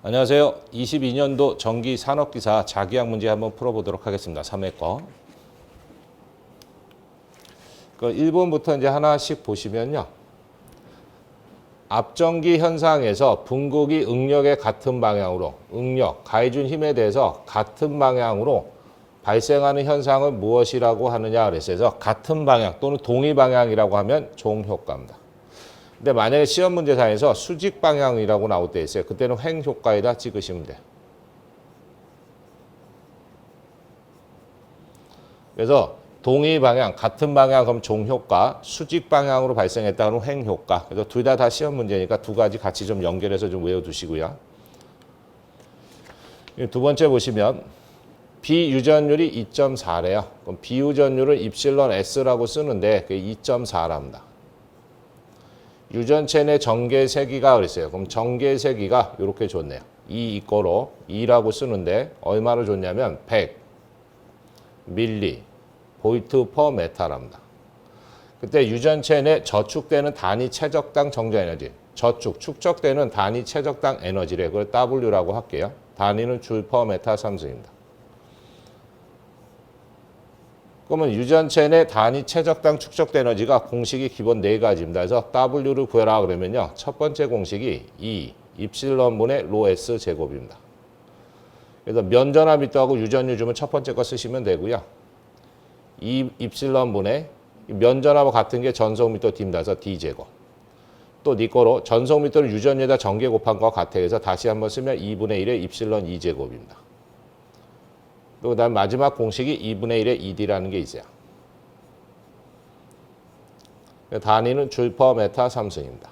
안녕하세요. 22년도 전기 산업기사 자기학 문제 한번 풀어보도록 하겠습니다. 3회 거. 1번부터 이제 하나씩 보시면요. 앞전기 현상에서 분극이 응력의 같은 방향으로, 응력, 가해준 힘에 대해서 같은 방향으로 발생하는 현상을 무엇이라고 하느냐 그래서 같은 방향 또는 동의 방향이라고 하면 종효과입니다. 근데 만약에 시험 문제상에서 수직 방향이라고 나올 때 있어요. 그때는 횡효과에다 찍으시면 돼요. 그래서 동의 방향, 같은 방향 그럼 종효과, 수직 방향으로 발생했다 그러면 횡효과. 그래서 둘 다 시험 문제니까 두 가지 같이 좀 연결해서 좀 외워두시고요. 두 번째 보시면 비유전율이 2.4래요. 그럼 비유전율을 입실론 S라고 쓰는데 그게 2.4랍니다. 유전체 내 전개 세기가 그랬어요. 그럼 전개 세기가 이렇게 줬네요. 2 이꼬로 2라고 쓰는데 얼마로 줬냐면 100 밀리 보이트 퍼 메타랍니다. 그때 유전체 내 저축되는 단위 최적당 정전 에너지, 저축, 축적되는 단위 최적당 에너지래. 그걸 W라고 할게요. 단위는 줄 퍼 메타 삼승입니다. 그러면 유전체 내 단위 최적당 축적된 에너지가 공식이 기본 4가지입니다. 그래서 W를 구해라 그러면요. 첫 번째 공식이 2 입실론분의 로 S 제곱입니다. 그래서 면전화 미터하고 유전율 주면 첫 번째 거 쓰시면 되고요. 2 입실론분의 면전화와 같은 게 전속 미터 D입니다. 그래서 D 제곱. 또 네 거로 전속 미터를 유전율에다 전개 곱한 거와 같아요. 그래서 다시 한번 쓰면 2분의 1의 입실론 2 제곱입니다. 또 그다음 마지막 공식이 2분의 1의 2D라는 게 있어요. 단위는 줄 퍼 메타 삼승입니다.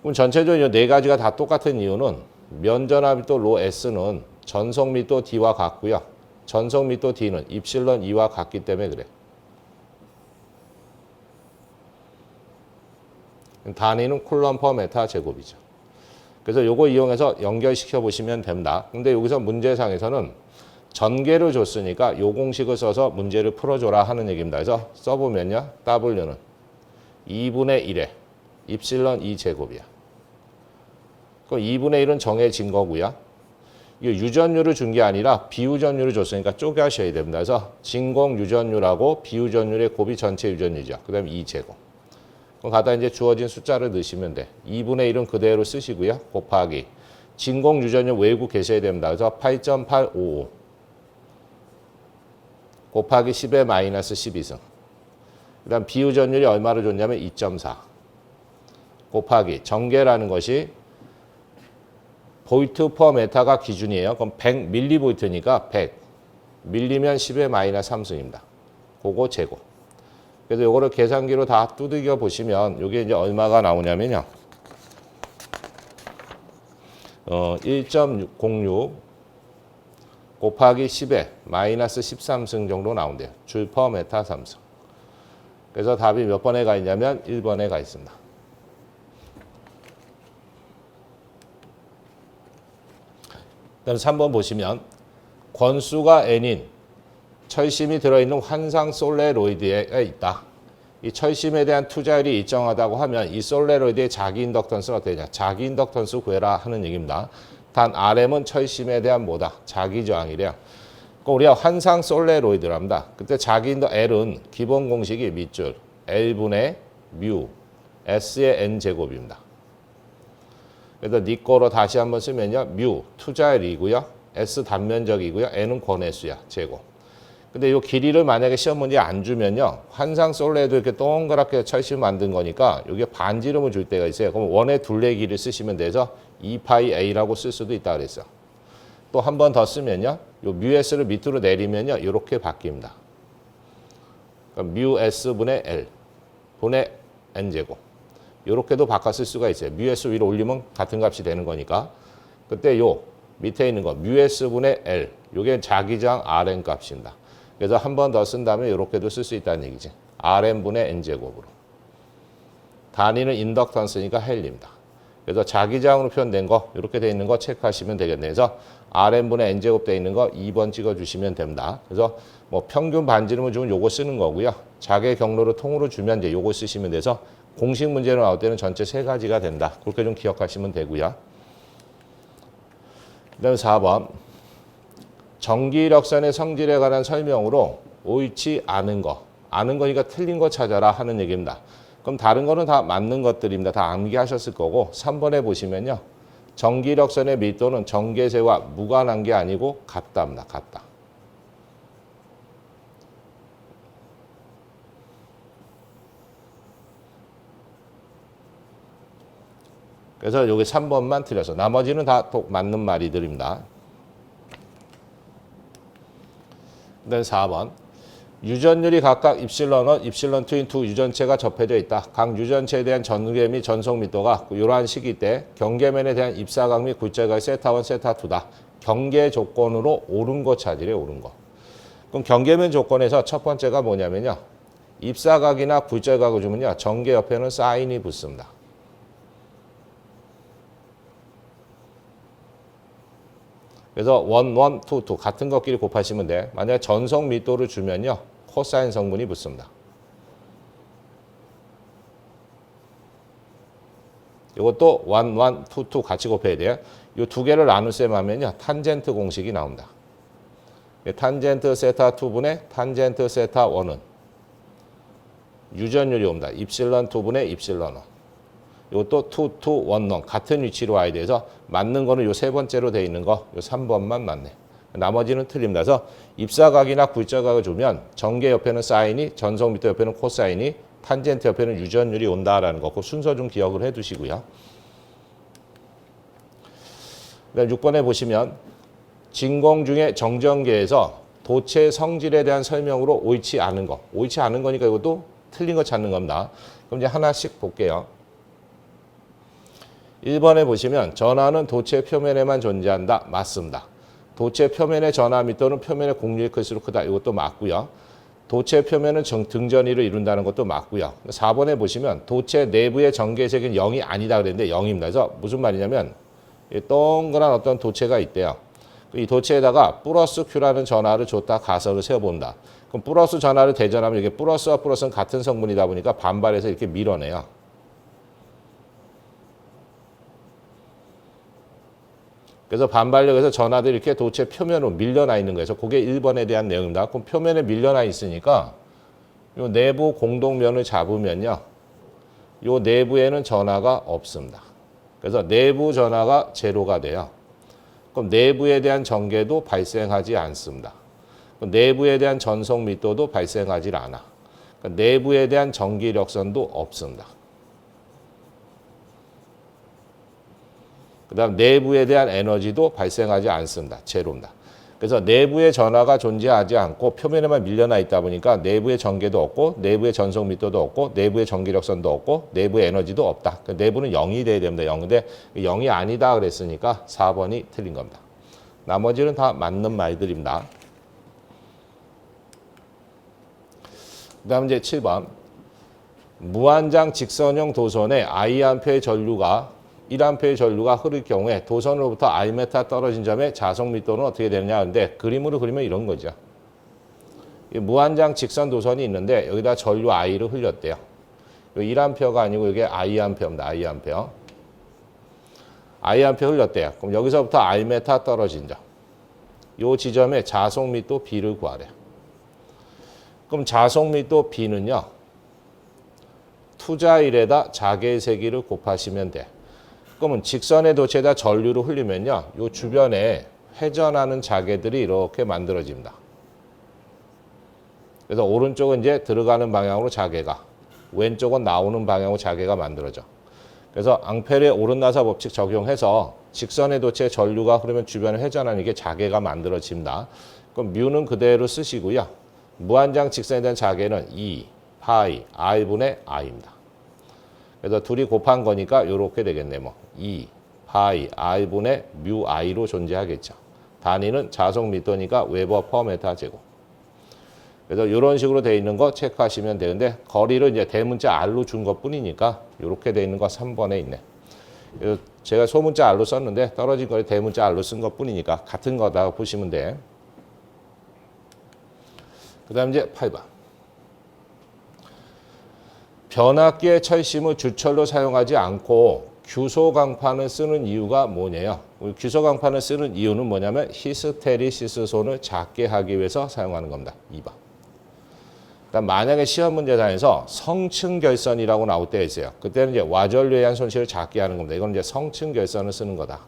그럼 전체적으로 이 4가지가 다 똑같은 이유는 면전화 미터 로 S는 전속 미터 D와 같고요. 전속 미터 D는 입실론 2와 같기 때문에 그래. 단위는 쿨럼 퍼 메타 제곱이죠. 그래서 요거 이용해서 연결시켜 보시면 됩니다. 근데 여기서 문제상에서는 전개를 줬으니까 요 공식을 써서 문제를 풀어줘라 하는 얘기입니다. 그래서 써보면요. W는 2분의 1에 입실론 2 제곱이야. 그럼 2분의 1은 정해진 거고요. 이 유전율을 준 게 아니라 비유전율을 줬으니까 쪼개셔야 됩니다. 그래서 진공 유전율하고 비유전율의 곱이 전체 유전율이죠. 그 다음에 2 제곱. 그럼 갖다 이제 주어진 숫자를 넣으시면 돼. 2분의 1은 그대로 쓰시고요. 곱하기 진공 유전율 외우고 계셔야 됩니다. 그래서 8.855 곱하기 10의 마이너스 12승. 그 다음 비유전율이 얼마를 줬냐면 2.4 곱하기 전개라는 것이 보이트 퍼 메타가 기준이에요. 그럼 100 밀리보이트니까 100 밀리면 10의 마이너스 3승입니다. 그거 제곱. 그래서 요거를 계산기로 다 두들겨 보시면 이게 이제 얼마가 나오냐면요. 1.06 곱하기 10에 마이너스 13승 정도 나온대요. 줄 퍼 메타 3승. 그래서 답이 몇 번에 가 있냐면 1번에 가 있습니다. 그다음 3번 보시면 권수가 N인 철심이 들어있는 환상 솔레로이드에 있다. 이 철심에 대한 투자율이 일정하다고 하면 이 솔레로이드의 자기 인덕턴스는 어떻게 되냐. 자기 인덕턴스 구해라 하는 얘기입니다. 단 RM은 철심에 대한 뭐다? 자기 저항이래요. 그럼 우리가 환상 솔레로이드랍니다. 그때 자기 인덕 L은 기본 공식이 밑줄 L분의 뮤 S의 N제곱입니다. 그래서 네 거로 다시 한번 쓰면요. 뮤 투자율이고요. S 단면적이고요. N은 권해수야. 제곱. 근데 이 길이를 만약에 시험 문제 안 주면요. 환상 솔레도 이렇게 동그랗게 철심 만든 거니까 이게 반지름을 줄 때가 있어요. 그럼 원의 둘레 길이를 쓰시면 돼서 2파이 A라고 쓸 수도 있다 그랬어. 또 한 번 더 쓰면요. 요 뮤S를 밑으로 내리면요. 이렇게 바뀝니다. 그러니까 뮤S분의 L 분의 N제곱. 이렇게도 바꿔 쓸 수가 있어요. 뮤S 위로 올리면 같은 값이 되는 거니까. 그때 요 밑에 있는 거 뮤S분의 L. 요게 자기장 Rn 값입니다. 그래서 한 번 더 쓴 다음에 이렇게도 쓸 수 있다는 얘기지. Rn분의 N제곱으로. 단위는 인덕턴스니까 헬리입니다. 그래서 자기장으로 표현된 거 이렇게 돼 있는 거 체크하시면 되겠네요. 그래서 Rn분의 N제곱 돼 있는 거 2번 찍어주시면 됩니다. 그래서 뭐 평균 반지름을 주면 요거 쓰는 거고요. 자개 경로를 통으로 주면 이제 요거 쓰시면 돼서 공식 문제로 나올 때는 전체 3가지가 된다. 그렇게 좀 기억하시면 되고요. 그다음 4번. 전기력선의 성질에 관한 설명으로 옳지 않은 거. 아는 거니까 틀린 거 찾아라 하는 얘기입니다. 그럼 다른 거는 다 맞는 것들입니다. 다 암기하셨을 거고 3번에 보시면요. 전기력선의 밀도는 전개세와 무관한 게 아니고 같답니다. 같다. 그래서 여기 3번만 틀려서 나머지는 다 맞는 말이들입니다. 그다음 4번. 유전율이 각각 입실론1, 입실론2인 두 유전체가 접해져 있다. 각 유전체에 대한 전개 및 전송密도가 이러한 시기 때 경계면에 대한 입사각 및 굴절각이 세타1, 세타2다. 경계 조건으로 옳은 거 찾으래, 옳은 거. 그럼 경계면 조건에서 첫 번째가 뭐냐면요. 입사각이나 굴절각을 주면요. 전개 옆에는 사인이 붙습니다. 그래서 1, 1, 2, 2 같은 것끼리 곱하시면 돼. 만약에 전송密도를 주면요. 코사인 성분이 붙습니다. 이것도 1, 1, 2, 2 같이 곱해야 돼요. 이 두 개를 나눗셈 하면요. 탄젠트 공식이 나옵니다. 탄젠트 세타 2분의 탄젠트 세타 1은 유전율이 옵니다. 입실론 2분의 입실론 1. 이것도 2, 2, 1, 1 같은 위치로 와야 돼서 맞는 거는 요 세 번째로 돼 있는 거, 요 3번만 맞네. 나머지는 틀립니다. 그래서 입사각이나 굴절각을 주면 전개 옆에는 사인이, 전송密도 옆에는 코사인이, 탄젠트 옆에는 유전율이 온다라는 거. 그 순서 좀 기억을 해두시고요. 그다음 6번에 보시면 진공 중의 정전계에서 도체 성질에 대한 설명으로 옳지 않은 거. 옳지 않은 거니까 이것도 틀린 거 찾는 겁니다. 그럼 이제 하나씩 볼게요. 1번에 보시면 전하는 도체 표면에만 존재한다. 맞습니다. 도체 표면의 전하密도는 표면의 공률이 클수록 크다. 이것도 맞고요. 도체 표면은 등전이를 이룬다는 것도 맞고요. 4번에 보시면 도체 내부의 전개색은 0이 아니다 그랬는데 0입니다. 그래서 무슨 말이냐면 동그란 어떤 도체가 있대요. 이 도체에다가 플러스 Q라는 전하를 줬다 가설을 세워본다. 그럼 플러스 전하를 대전하면 이게 플러스와 플러스는 같은 성분이다 보니까 반발해서 이렇게 밀어내요. 그래서 반발력에서 전하들이 이렇게 도체 표면으로 밀려나 있는 거예요. 그래서 그게 1번에 대한 내용입니다. 그럼 표면에 밀려나 있으니까 요 내부 공동면을 잡으면요. 요 내부에는 전하가 없습니다. 그래서 내부 전하가 제로가 돼요. 그럼 내부에 대한 전개도 발생하지 않습니다. 그럼 내부에 대한 전송密도도 발생하지 않아. 그러니까 내부에 대한 전기력선도 없습니다. 그 다음 내부에 대한 에너지도 발생하지 않습니다. 제로입니다. 그래서 내부의 전하가 존재하지 않고 표면에만 밀려나 있다 보니까 내부의 전개도 없고 내부의 전송密도도 없고 내부의 전기력선도 없고 내부의 에너지도 없다. 그러니까 내부는 0이 돼야 됩니다. 0인데 0이 아니다 그랬으니까 4번이 틀린 겁니다. 나머지는 다 맞는 말들입니다. 그 다음 이제 7번. 무한장 직선형 도선에 Iam페의 전류가 1A의 전류가 흐를 경우에 도선으로부터 I메타 떨어진 점의 자석密도는 어떻게 되느냐 하는데 그림으로 그리면 이런 거죠. 무한장 직선 도선이 있는데 여기다 전류 I를 흘렸대요. 1A가 아니고 이게 Iam입니다. Iam페 흘렸대요. 그럼 여기서부터 I메타 떨어진 점. 이 지점에 자석密도 B를 구하래요. 그럼 자석密도 B는요. 투자 1에다 자개 세기를 곱하시면 돼. 그러면 직선의 도체에다 전류를 흘리면요. 이 주변에 회전하는 자개들이 이렇게 만들어집니다. 그래서 오른쪽은 이제 들어가는 방향으로 자개가, 왼쪽은 나오는 방향으로 자개가 만들어져. 그래서 앙페르의 오른나사 법칙 적용해서 직선의 도체에 전류가 흐르면 주변에 회전하는 이게 자개가 만들어집니다. 그럼 뮤는 그대로 쓰시고요. 무한장 직선에 대한 자개는 2, 파이, R분의 I입니다. 그래서 둘이 곱한 거니까 이렇게 되겠네. 2, 파이, R분의 뮤 I로 존재하겠죠. 단위는 자석密도니까 웨버 퍼 메타 제곱. 그래서 이런 식으로 되어 있는 거 체크하시면 되는데 거리를 이제 대문자 R로 준 것 뿐이니까 이렇게 되어 있는 거 3번에 있네. 제가 소문자 R로 썼는데 떨어진 거리 대문자 R로 쓴 것 뿐이니까 같은 거다 보시면 돼. 그 다음 이제 8번. 변압기의 철심을 주철로 사용하지 않고 규소강판을 쓰는 이유가 뭐냐요? 규소강판을 쓰는 이유는 뭐냐면 히스테리시스손을 작게 하기 위해서 사용하는 겁니다. 2번. 그러니까 만약에 시험 문제단에서 성층결선이라고 나올 때가 있어요. 그때는 이제 와전류에 의한 손실을 작게 하는 겁니다. 이건 이제 성층결선을 쓰는 거다.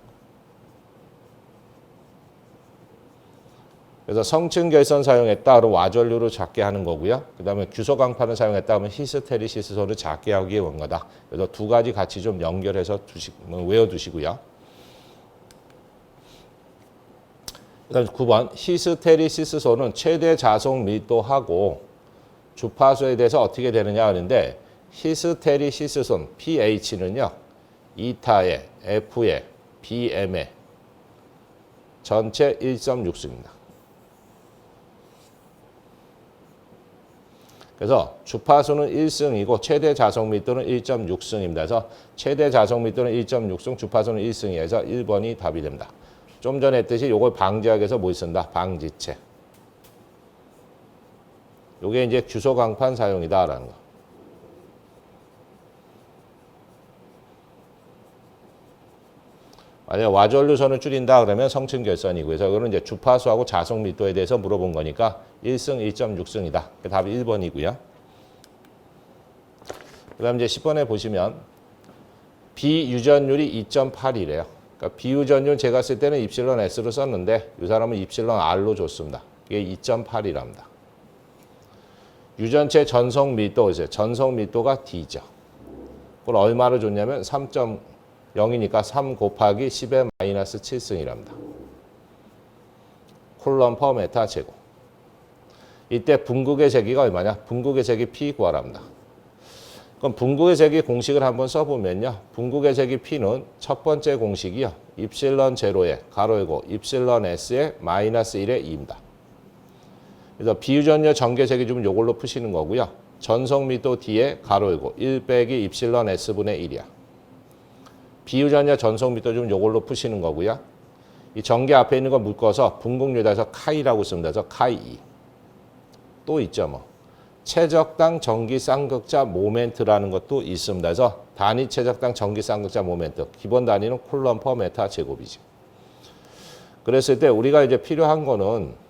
그래서 성층결선 사용했다 그러면 와전류를 작게 하는 거고요. 그 다음에 규소강판을 사용했다 하면 히스테리시스손을 작게 하기 위한 거다. 그래서 두 가지 같이 좀 연결해서 외워두시고요. 그다음 9번 히스테리시스손은 최대 자속 밀도하고 주파수에 대해서 어떻게 되느냐 하는데 히스테리시스손 pH는요. 이타에 F에 BM에 전체 1.6수입니다. 그래서 주파수는 1승이고 최대 자속密도는 1.6승입니다. 그래서 최대 자속密도는 1.6승, 주파수는 1승이어서 1번이 답이 됩니다. 좀 전에 했듯이 이걸 방지하기 위해서 뭘 쓴다? 방지체. 이게 이제 규소강판 사용이다라는 거. 만약 와전류선을 줄인다 그러면 성층결선이고 그래서 그거는 이제 주파수하고 자속密도에 대해서 물어본 거니까 1승, 1.6승이다. 답이 1번이고요. 그다음 이제 10번에 보시면 비유전율이 2.8이래요. 그러니까 비유전율 제가 쓸 때는 입실론 S로 썼는데 이 사람은 입실론 R로 줬습니다. 이게 2.8이랍니다. 유전체 전송 밀도 이제 전송 밀도가 D죠. 그걸 얼마로 줬냐면 3.0이니까 3 곱하기 10의 마이너스 7승이랍니다. 쿨럼 퍼 메타 제곱. 이때 분극의 세기가 얼마냐? 분극의 세기 P 구하랍니다. 그럼 분극의 세기 공식을 한번 써보면요. 분극의 세기 P는 첫 번째 공식이요. 입실론 제로에 가로 열고 입실론 S에 마이너스 1에 2입니다. 그래서 비유전율 전개세기 주면 이걸로 푸시는 거고요. 전송밀도 D에 가로 열고 1 빼기 입실론 S분의 1이야. 비유전율 전송밀도 주면 이걸로 푸시는 거고요. 이 전개 앞에 있는 거 묶어서 분극률에서 카이라고 씁니다. 그래서 카이 2. 또 있죠 뭐. 최적당 전기 쌍극자 모멘트라는 것도 있습니다. 그래서 단위 최적당 전기 쌍극자 모멘트. 기본 단위는 쿨럼 퍼 메타 제곱이지. 그랬을 때 우리가 이제 필요한 거는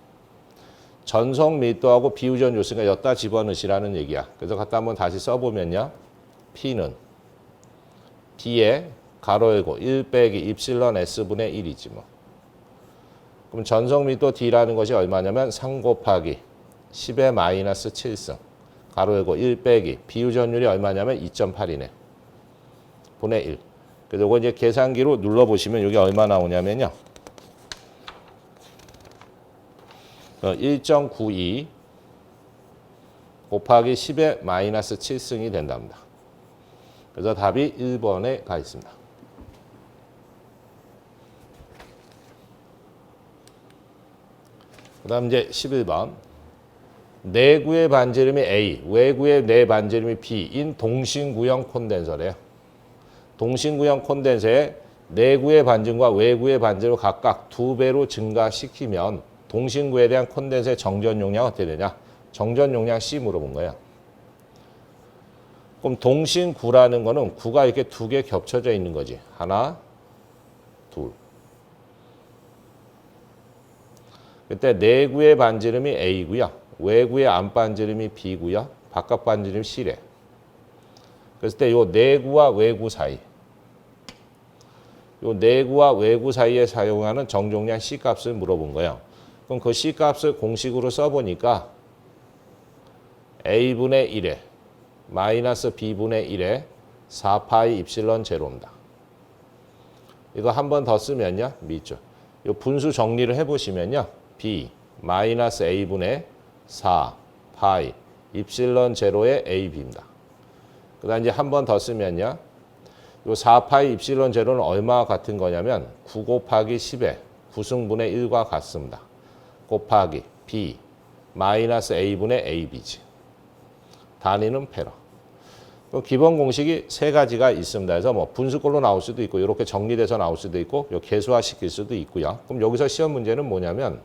전송 밀도하고 비유전 요소가 엿다 집어넣으시라는 얘기야. 그래서 갖다 한번 다시 써보면요. P는 D에 가로 열고 1 빼기 입실론 S분의 1이지 뭐. 그럼 전송 밀도 D라는 것이 얼마냐면 3 곱하기 10의 마이너스 7승. 가로 열고 1 빼기 비유전율이 얼마냐면 2.8이네. 분의 1. 그래서 이거 이제 계산기로 눌러보시면 이게 얼마 나오냐면요. 1.92 곱하기 10의 마이너스 7승이 된답니다. 그래서 답이 1번에 가 있습니다. 그 다음 이제 11번. 내구의 반지름이 A, 외구의 내 반지름이 B인 동신구형 콘덴서래요. 동신구형 콘덴서의 내구의 반지름과 외구의 반지름을 각각 2배로 증가시키면 동신구에 대한 콘덴서의 정전 용량은 어떻게 되냐? 정전 용량 C 물어본 거예요. 그럼 동신구라는 거는 구가 이렇게 2개 겹쳐져 있는 거지. 하나, 둘. 그때 내구의 반지름이 A고요. 외구의 안 반지름이 B고요. 바깥 반지름이 C래. 그랬을 때 요 내구와 외구 사이. 요 내구와 외구 사이에 사용하는 정종량 C 값을 물어본 거예요. 그럼 그 C 값을 공식으로 써보니까 A분의 1에 마이너스 B분의 1에 4파이 입실론 제로입니다. 이거 한 번 더 쓰면요. 밑줄. 요 분수 정리를 해보시면요. B 마이너스 A분의 4 파이 입실론 제로의 AB입니다. 그 다음 이제 한 번 더 쓰면요. 요 4파이 입실론 제로는 얼마와 같은 거냐면 9 곱하기 10의 9승분의 1과 같습니다. 곱하기 B 마이너스 A분의 AB지. 단위는 패러. 기본 공식이 3가지가 있습니다. 그래서 뭐 분수꼴로 나올 수도 있고 이렇게 정리돼서 나올 수도 있고 요 개수화 시킬 수도 있고요. 그럼 여기서 시험 문제는 뭐냐면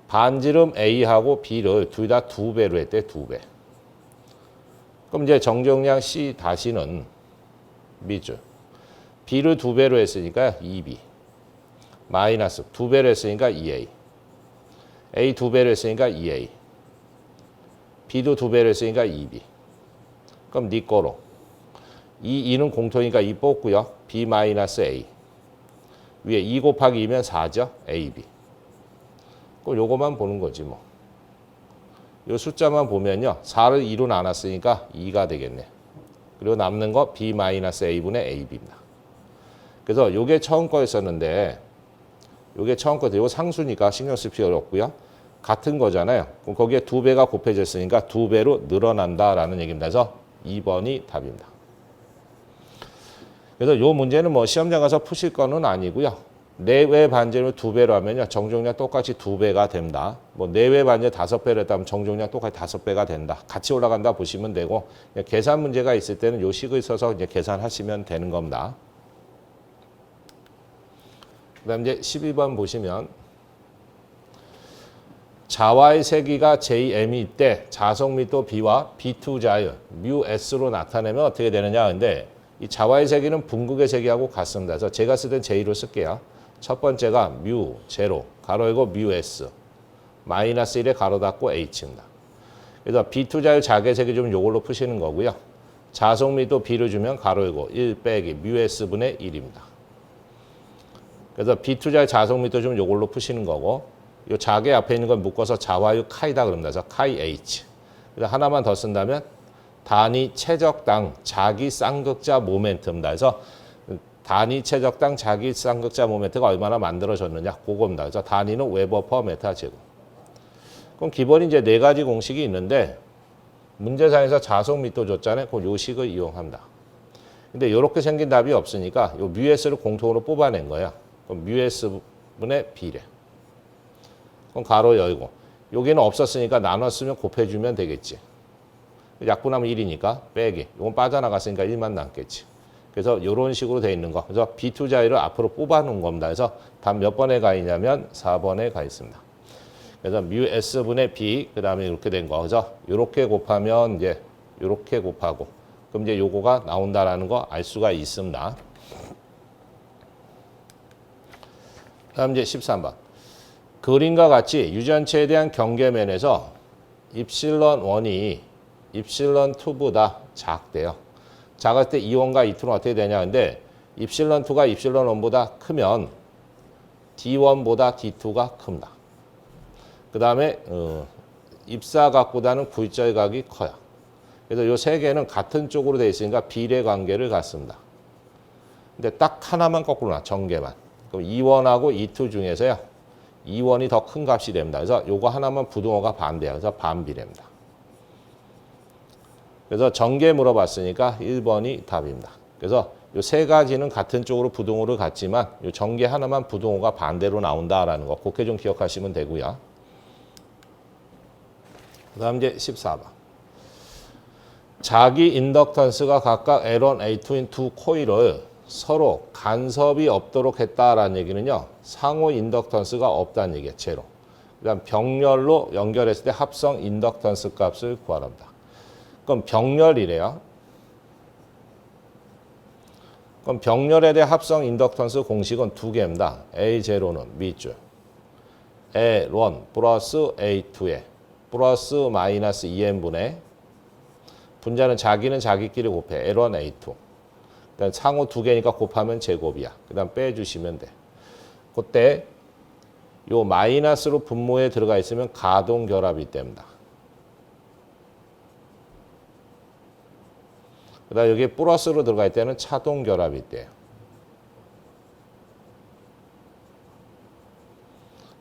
반지름 A하고 B를 둘 다 2배로 했대. 2배. 그럼 이제 정정량 C 다시는 밑줄 B를 2배로 했으니까 2B. 마이너스 2배로 했으니까 2A. A 2배로 했으니까 2A. B도 2배로 했으니까 2B. 그럼 네 거로. 이 2는 공통이니까 2 뽑고요. B 마이너스 A. 위에 2 곱하기 2면 4죠. AB. 그럼 요거만 보는 거지 뭐. 요 숫자만 보면요. 4를 2로 나눴으니까 2가 되겠네. 그리고 남는 거 B 마이너스 A분의 AB입니다. 그래서 요게 처음 거였었는데 요게 처음 거죠. 요거 상수니까 신경 쓸 필요 없고요. 같은 거잖아요. 그럼 거기에 2배가 곱해졌으니까 2배로 늘어난다라는 얘기입니다. 그래서 2번이 답입니다. 그래서 요 문제는 뭐 시험장 가서 푸실 거는 아니고요. 내외 반전을 2배로 하면요. 정정량 똑같이 2배가 된다. 뭐 내외 반전 5배로 했다면 정정량 똑같이 5배가 된다. 같이 올라간다 보시면 되고 계산 문제가 있을 때는 요 식을 써서 이제 계산하시면 되는 겁니다. 그다음 이제 12번 보시면 자와의 세기가 JM이 있대 자석密도 B와 B2 자유 뮤 S로 나타내면 어떻게 되느냐. 근데 이 자와의 세기는 분극의 세기하고 같습니다. 그래서 제가 쓰던 J로 쓸게요. 첫 번째가 뮤 제로 가로 열고 뮤 S 마이너스 1에 가로 닫고 H입니다. 그래서 B2 자유 자개 세기 주면 요걸로 푸시는 거고요. 자석密도 B를 주면 가로 열고 1 빼기 뮤 S분의 1입니다. 그래서 B2 자유 자석密도 주면 요걸로 푸시는 거고 요 자개 앞에 있는 건 묶어서 자와유 카이다 그럽니다. 그래서 카이 H. 그래서 하나만 더 쓴다면 단위 최적당 자기 쌍극자 모멘트입니다. 그래서 단위 최적당 자기 쌍극자 모멘트가 얼마나 만들어졌느냐 그겁니다. 그래서 단위는 웨버 퍼 메타 제곱. 그럼 기본이 이제 4가지 공식이 있는데 문제상에서 자석密도 줬잖아요. 그럼 요 식을 이용합니다. 근데 이렇게 생긴 답이 없으니까 요 뮤S를 공통으로 뽑아낸 거야. 그럼 뮤S분의 B래. 그럼 가로 열고 여기는 없었으니까 나눴으면 곱해주면 되겠지. 약분하면 1이니까 빼기. 이건 빠져나갔으니까 1만 남겠지. 그래서 이런 식으로 돼 있는 거. 그래서 B2 자유를 앞으로 뽑아놓은 겁니다. 그래서 답 몇 번에 가 있냐면 4번에 가 있습니다. 그래서 뮤 S분의 B 그 다음에 이렇게 된 거. 그래서 이렇게 곱하면 이제 이렇게 곱하고 그럼 이제 요거가 나온다라는 거 알 수가 있습니다. 다음 이제 13번. 그림과 같이 유전체에 대한 경계면에서 입실론 1이 입실론 2보다 작대요. 작을 때 2원과 2,2는 어떻게 되냐. 근데 입실론 2가 입실론 1보다 크면 D1보다 D2가 큽니다. 그 다음에 입사각보다는 굴절각이 커요. 그래서 이 세 개는 같은 쪽으로 되어 있으니까 비례 관계를 갖습니다. 근데 딱 하나만 거꾸로 놔. 전개만. 그럼 2원하고 2,2 중에서요. 2원이 더 큰 값이 됩니다. 그래서 요거 하나만 부등호가 반대야. 그래서 반비례입니다. 그래서 전개 물어봤으니까 1번이 답입니다. 그래서 요 세 가지는 같은 쪽으로 부등호를 갖지만 요 전개 하나만 부등호가 반대로 나온다라는 거 그렇게 좀 기억하시면 되고요. 그 다음 이제 14번. 자기 인덕턴스가 각각 L1, A2인 두 코일을 서로 간섭이 없도록 했다라는 얘기는요. 상호 인덕턴스가 없다는 얘기예요. 제로. 그다음 병렬로 연결했을 때 합성 인덕턴스 값을 구하랍니다. 그럼 병렬이래요. 그럼 병렬에 대한 합성 인덕턴스 공식은 두 개입니다. A0는 밑줄. L1 플러스 A2에 플러스 마이너스 2n분의 분자는 자기는 자기끼리 곱해. L1, A2. 그다음 상호 두 개니까 곱하면 제곱이야. 그다음 빼주시면 돼. 그때 요 마이너스로 분모에 들어가 있으면 가동 결합이 됩니다. 그다음 여기 플러스로 들어가 있을 때는 차동 결합이 돼요.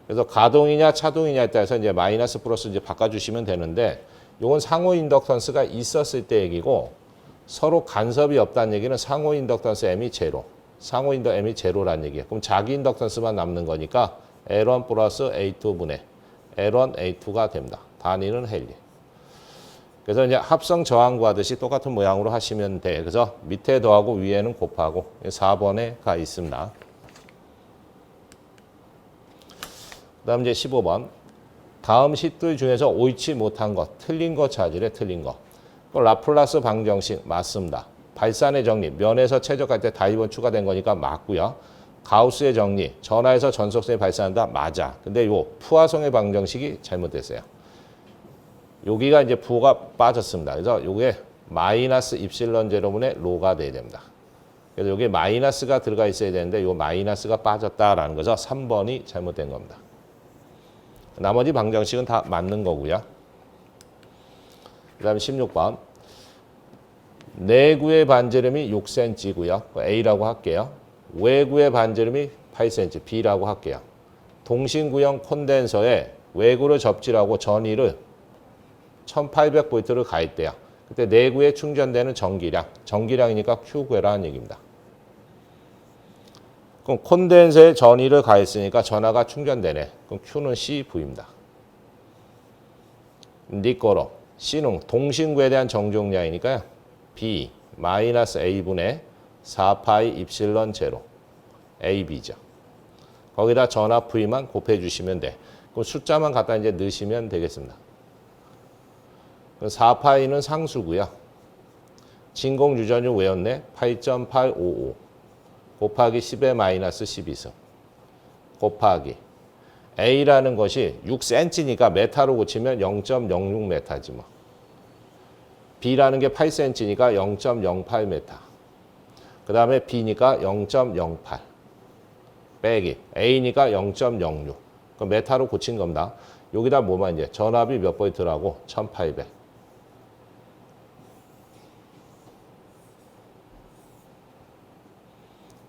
그래서 가동이냐 차동이냐에 따라서 이제 마이너스 플러스 이제 바꿔주시면 되는데 요건 상호 인덕턴스가 있었을 때 얘기고 서로 간섭이 없다는 얘기는 상호 인덕턴스 M이 제로. 상호 인덕 M이 제로라는 얘기예요. 그럼 자기 인덕턴스만 남는 거니까 L1 플러스 A2분의 L1, A2가 됩니다. 단위는 헨리. 그래서 이제 합성 저항 구하듯이 똑같은 모양으로 하시면 돼. 그래서 밑에 더하고 위에는 곱하고 4번에 가 있습니다. 그 다음 이제 15번. 다음 식들 중에서 옳지 못한 것, 틀린 거 찾으래, 틀린 거. 라플라스 방정식 맞습니다. 발산의 정리, 면에서 최적할 때 다이번 추가된 거니까 맞고요. 가우스의 정리, 전하에서 전속성이 발산한다. 맞아. 근데 요 푸아송의 방정식이 잘못됐어요. 여기가 이제 부호가 빠졌습니다. 그래서 요게 마이너스 입실론 제로분의 로가 돼야 됩니다. 그래서 여기에 마이너스가 들어가 있어야 되는데 요 마이너스가 빠졌다라는 거죠. 3번이 잘못된 겁니다. 나머지 방정식은 다 맞는 거고요. 그 다음에 16번. 내구의 반지름이 6cm고요. A라고 할게요. 외구의 반지름이 8cm, B라고 할게요. 동신구형 콘덴서에 외구를 접지하고 전위를 1800V를 가했대요. 그때 내구에 충전되는 전기량이니까 Q괴라는 얘기입니다. 그럼 콘덴서에 전위를 가했으니까 전하가 충전되네. 그럼 Q는 CV입니다. 니꺼로 C는 동신구에 대한 정종량이니까요. B 마이너스 A분의 4파이 입실론 제로 AB죠. 거기다 전하 V만 곱해주시면 돼. 그럼 숫자만 갖다 이제 넣으시면 되겠습니다. 4파이는 상수고요. 진공 유전율 외웠네. 8.855 곱하기 10의 마이너스 12승 곱하기 A라는 것이 6cm니까 메타로 고치면 0.06m지 뭐. B라는 게 8cm니까 0.08m. 그 다음에 B니까 0.08 빼기 A니까 0.06. 그럼 메타로 고친 겁니다. 여기다 뭐만 이제 전압이 몇 볼트라고 1800.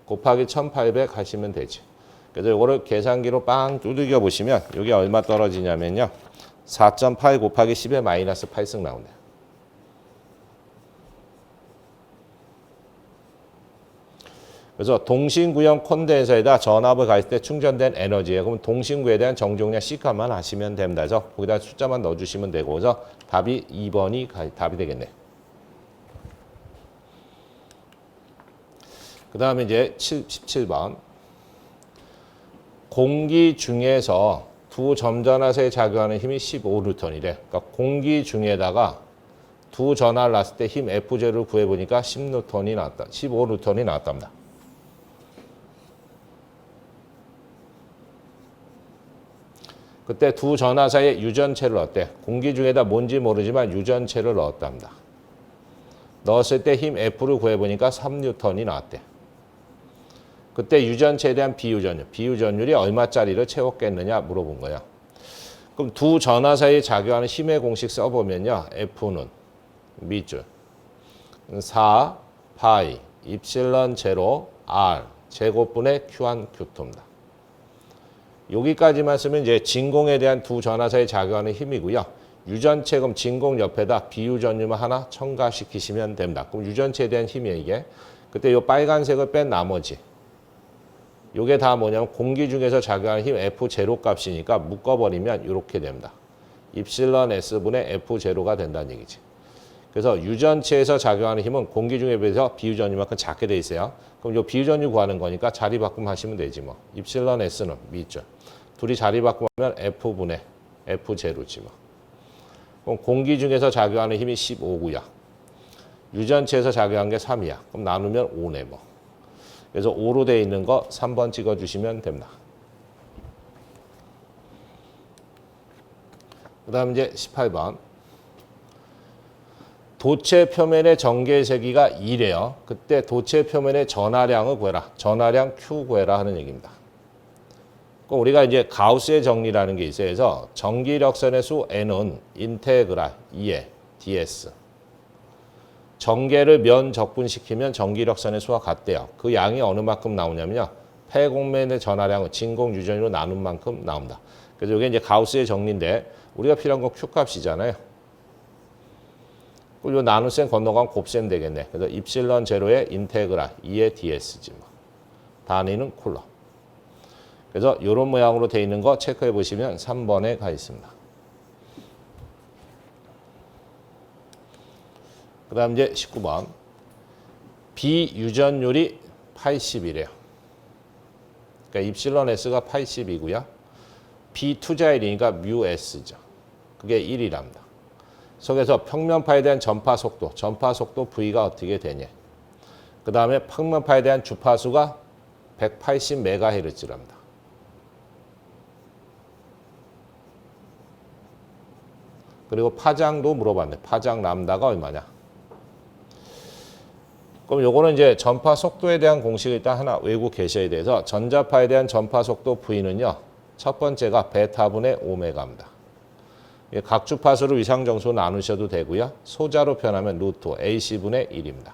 곱하기 1800 하시면 되지. 그래서 이거를 계산기로 빵 두들겨 보시면 이게 얼마 떨어지냐면요. 4.8 곱하기 10의 마이너스 8승 나온대요. 그래서 동신구형 콘덴서에다 전압을 가했을 때 충전된 에너지예요. 그럼 동신구에 대한 정종량 C값만 하시면 됩니다. 그래서 거기다 숫자만 넣어주시면 되고, 그래서 답이 2번이 답이 되겠네. 그 다음에 이제 17번. 공기 중에서 두 점전하세에 작용하는 힘이 15N이래. 그러니까 공기 중에다가 두 전하를 놨을 때 힘 F0를 구해보니까 10N이 나왔다. 15N이 나왔답니다. 그때 두 전하 사이에 유전체를 넣었대. 공기 중에다 뭔지 모르지만 유전체를 넣었답니다. 넣었을 때 힘 F를 구해보니까 3N이 나왔대. 그때 유전체에 대한 비유전율이 얼마짜리를 채웠겠느냐 물어본 거야. 그럼 두 전하 사이에 작용하는 힘의 공식 써보면요. F는 밑줄 4 파이 입실론 제로 R 제곱분의 Q1 Q2입니다. 여기까지만 쓰면 이제 진공에 대한 두 전하 사이에 작용하는 힘이고요. 유전체 그럼 진공 옆에다 비유전율만 하나 첨가시키시면 됩니다. 그럼 유전체에 대한 힘이에요, 이게. 그때 이 빨간색을 뺀 나머지 요게 다 뭐냐면 공기 중에서 작용하는 힘 F0 값이니까 묶어버리면 이렇게 됩니다. 입실론 S분의 F0가 된다는 얘기지. 그래서 유전체에서 작용하는 힘은 공기 중에 비해서 비유전율만큼 작게 돼 있어요. 그럼 이 비유전율 구하는 거니까 자리 바꿈 하시면 되지 뭐. 입실론 S는 밑줄. 둘이 자리 바꾸면 F분의 F0지 뭐. 그럼 공기 중에서 작용하는 힘이 15고요. 유전체에서 작용한 게 3이야. 그럼 나누면 5네 뭐. 그래서 5로 되어 있는 거 3번 찍어주시면 됩니다. 그 다음 이제 18번. 도체 표면의 전개의 세기가 2래요. 그때 도체 표면의 전하량을 구해라. 전하량 Q 구해라 하는 얘기입니다. 우리가 이제 가우스의 정리라는 게 있어요. 그래서 전기력선의 수 N은 인테그랄 2의 ds. 전개를 면 적분시키면 전기력선의 수와 같대요. 그 양이 어느 만큼 나오냐면요. 폐공면의 전하량을 진공 유전으로 나눈 만큼 나옵니다. 그래서 이게 이제 가우스의 정리인데 우리가 필요한 건 Q값이잖아요. 그리고 나눗셈 건너가면 곱셈 되겠네. 그래서 입실론 제로의 인테그랄 2의 ds지 뭐. 단위는 쿨럼. 그래서 이런 모양으로 되어 있는 거 체크해 보시면 3번에 가 있습니다. 그 다음 이제 19번. 비유전율이 80이래요. 그러니까 입실론 S가 80이고요. 비투자율이니까 뮤 S죠. 그게 1이랍니다. 속에서 평면파에 대한 전파 속도 V가 어떻게 되냐. 그 다음에 평면파에 대한 주파수가 180MHz랍니다. 그리고 파장도 물어봤네. 파장 람다가 얼마냐. 그럼 요거는 이제 전파 속도에 대한 공식을 일단 하나 외우고 계셔야 돼서 전자파에 대한 전파 속도 V는요. 첫 번째가 베타분의 오메가입니다. 각 주파수를 위상정수로 나누셔도 되고요. 소자로 표현하면 루트 AC분의 1입니다.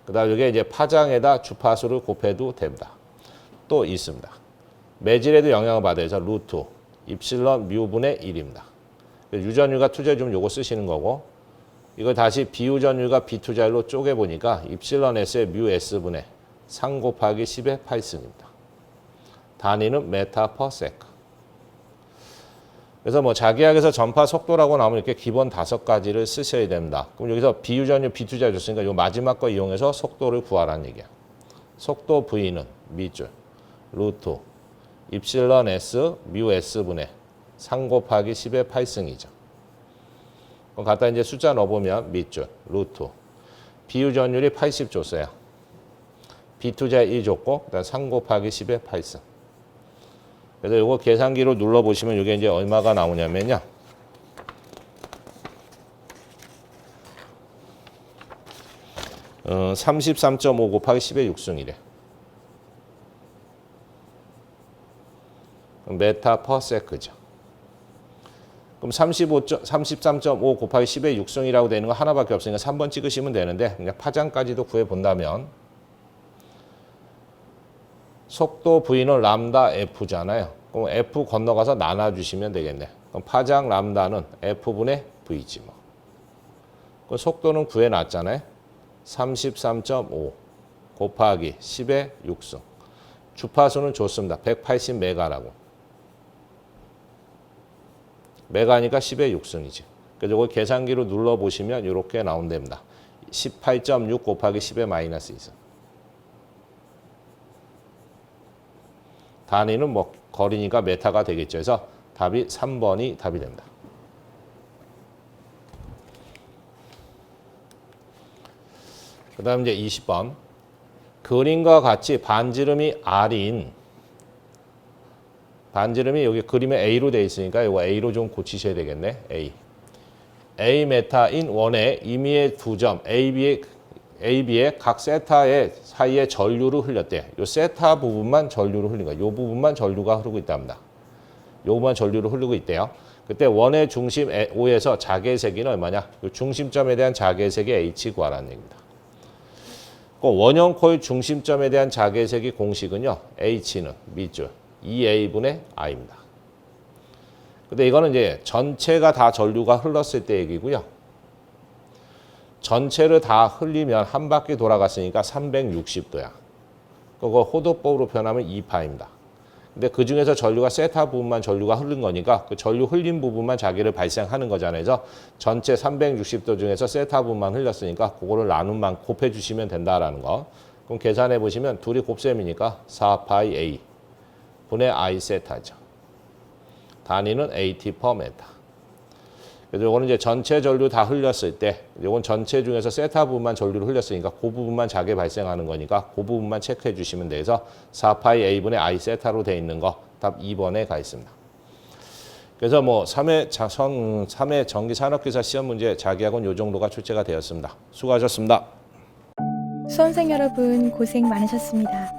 그 다음 이게 이제 파장에다 주파수를 곱해도 됩니다. 또 있습니다. 매질에도 영향을 받아서 루트 입실론 뮤분의 1입니다. 유전율과 투자율 요거 쓰시는 거고 이걸 다시 비유전율과 비투자율로 쪼개보니까 입실론 S의 뮤 S분의 3 곱하기 10의 8승입니다. 단위는 메타 퍼 세컨. 그래서 뭐 자기학에서 전파 속도라고 나오면 이렇게 기본 5가지를 쓰셔야 됩니다. 그럼 여기서 비유전율, 비투자율 줬으니까 요 마지막 거 이용해서 속도를 구하라는 얘기야. 속도 V는 밑줄, 루트, 입실론 S, 뮤 S분의 3 곱하기 10의 8승이죠. 그럼 갖다 이제 숫자 넣어보면 밑줄, 루트, 비유전율이 80 줬어요. 비투자율 1 줬고, 그다음 3 곱하기 10의 8승. 그래서 이거 계산기로 눌러보시면 이게 이제 얼마가 나오냐면요. 어, 33.5 곱하기 10의 6승이래. 메타 퍼 세크죠. 그럼 33.5 곱하기 10의 6승이라고 되는 거 하나밖에 없으니까 3번 찍으시면 되는데 그냥 파장까지도 구해본다면 속도 V는 람다 F잖아요. 그럼 F 건너가서 나눠주시면 되겠네. 그럼 파장 람다는 F분의 V지 뭐. 그 속도는 구해놨잖아요. 33.5 곱하기 10의 6승. 주파수는 좋습니다. 180메가라고. 메가니까 10의 6승이지. 그래서 이걸 계산기로 눌러보시면 이렇게 나온답니다. 18.6 곱하기 10의 마이너스 2승. 단위는 뭐 거리니까 메타가 되겠죠. 그래서 답이 3번이 답이 됩니다. 그 다음 이제 20번. 그림과 같이 반지름이 R인 반지름이 여기 그림에 A로 되어 있으니까 이거 A로 좀 고치셔야 되겠네. A 메타인 원의 임의의 두 점 AB의 각 세타의 사이에 전류를 흘렸대. 요 세타 부분만 전류를 흘린 거야. 요 부분만 전류가 흐르고 있답니다. 요 부분만 전류를 흐르고 있대요. 그때 원의 중심 O에서 자개세기는 얼마냐? 요 중심점에 대한 자개세기 H 구하라는 얘기입니다. 원형 코일 중심점에 대한 자개세기 공식은요. H는 밑줄 2A분의 I입니다. 근데 이거는 이제 전체가 다 전류가 흘렀을 때 얘기고요. 전체를 다 흘리면 한 바퀴 돌아갔으니까 360도야. 그거 호도법으로 표현하면 2파입니다. 근데 그 중에서 전류가 세타 부분만 전류가 흐른 거니까 그 전류 흘린 부분만 자기를 발생하는 거잖아요. 그래서 전체 360도 중에서 세타 부분만 흘렸으니까 그거를 나눔만 곱해 주시면 된다라는 거. 그럼 계산해 보시면 둘이 곱셈이니까 4파이 A 분의 I 세타죠. 단위는 AT per 메타. 그래서 이거는 이제 전체 전류 다 흘렸을 때, 이건 전체 중에서 세타 부분만 전류를 흘렸으니까 그 부분만 자게 발생하는 거니까 그 부분만 체크해 주시면 돼서 4파이 A분의 I 세타로 돼 있는 거 답 2번에 가 있습니다. 그래서 뭐 3회 전기 산업기사 시험 문제 자기학은 요 정도가 출제가 되었습니다. 수고하셨습니다. 수험생 여러분 고생 많으셨습니다.